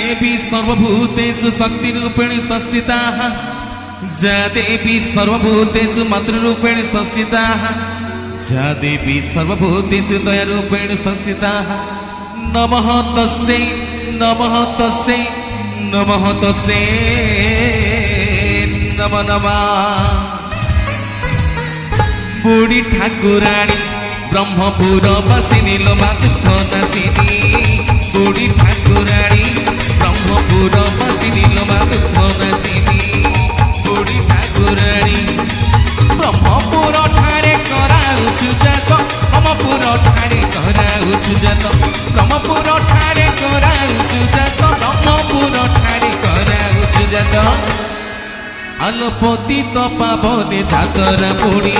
देवी सर्वभूतेषु शक्तिरूपेण संस्थिता जा देवी सर्वभूतेषु मातृरूपेण संस्थिता जा देवी सर्वभूतेषु दयारूपेण संस्थिता नमः तस्यै नमः तस्यै नमः तस्यै नमः नमः। बुढ़ी ठाकुराणी ब्रह्मपुर बसिनी लो मा दुख नासिनी बुढ़ी ठाकुराणी ब्रह्मपुर बसिनी लो मा दुख नासिनी बुढ़ी ठाकुराणी ब्रह्मपुर ठारे कराउछु जात ब्रह्मपुर ठारे कराउछु जात ब्रह्मपुर ठारे कराउछु जात ब्रह्मपुर ठारे कराउछु जात आलोपति तो पावने जातरा बुढ़ी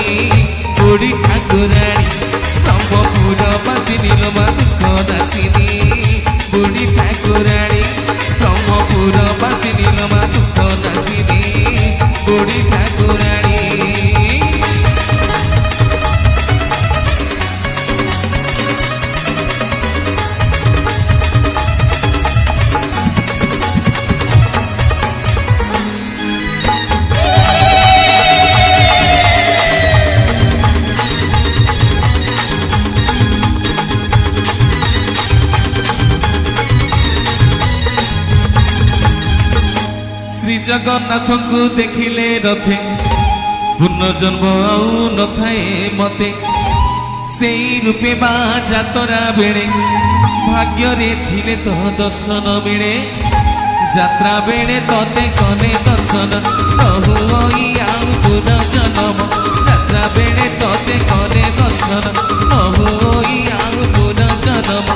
बुढ़ी ठाकुराणी ब्रह्मपुर बसिनी लो मा दुख नासिनी बुढ़ी ठाकुराणी ब्रह्मपुर बसिनी लो मा दुख नासिनी बुढ़ी ठाकुराणी। श्री जगन्नाथ को देखिले रथे पुनर्जन्म आउ न थाए मते से रूपे बा जातरा बेले भाग्य रे थिले तो दर्शन मिले जात्रा बेले तते कने दर्शन नहुई आउ पुनर्जन्म जात्रा बेले तते कने दर्शन नहुई आउ पुनर्जन्म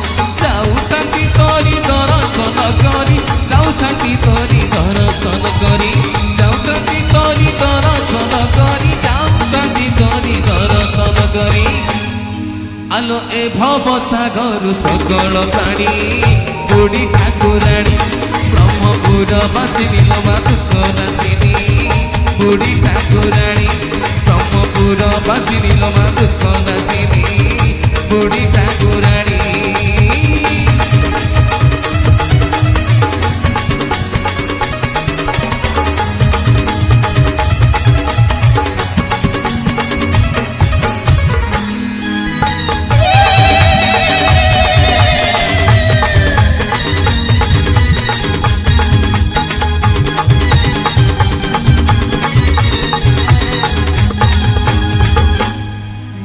जाऊ तांकी तोरी दर्शन करी जाऊ तांकी तोरी दर्शन करी जाऊ तांकी तोरी दर्शन करी जाऊ तांकी तोरी दर्शन करी आलो ए भव सागर सकल प्राणी बुढ़ी ठाकुराणी ब्रह्मपुर बसिनी लो मा दुख नासिनी बुढ़ी ठाकुराणी ब्रह्मपुर बसिनी लो मा दुख नासिनी बुढ़ी ठाकुराणी।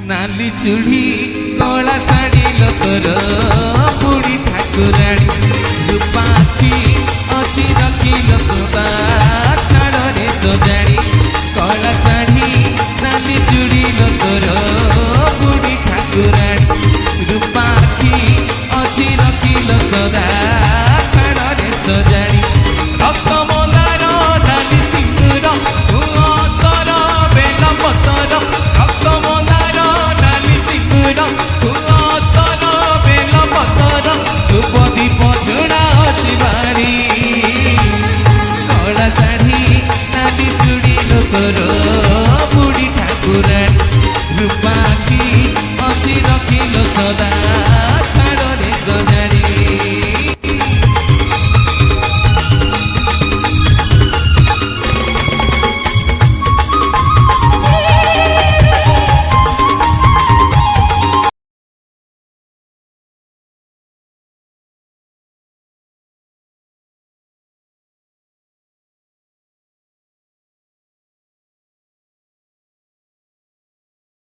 नाली चूड़ी कला शाड़ी लतर बुढ़ी ठाकुराणी रूपाखी अच्छी रखी लतबा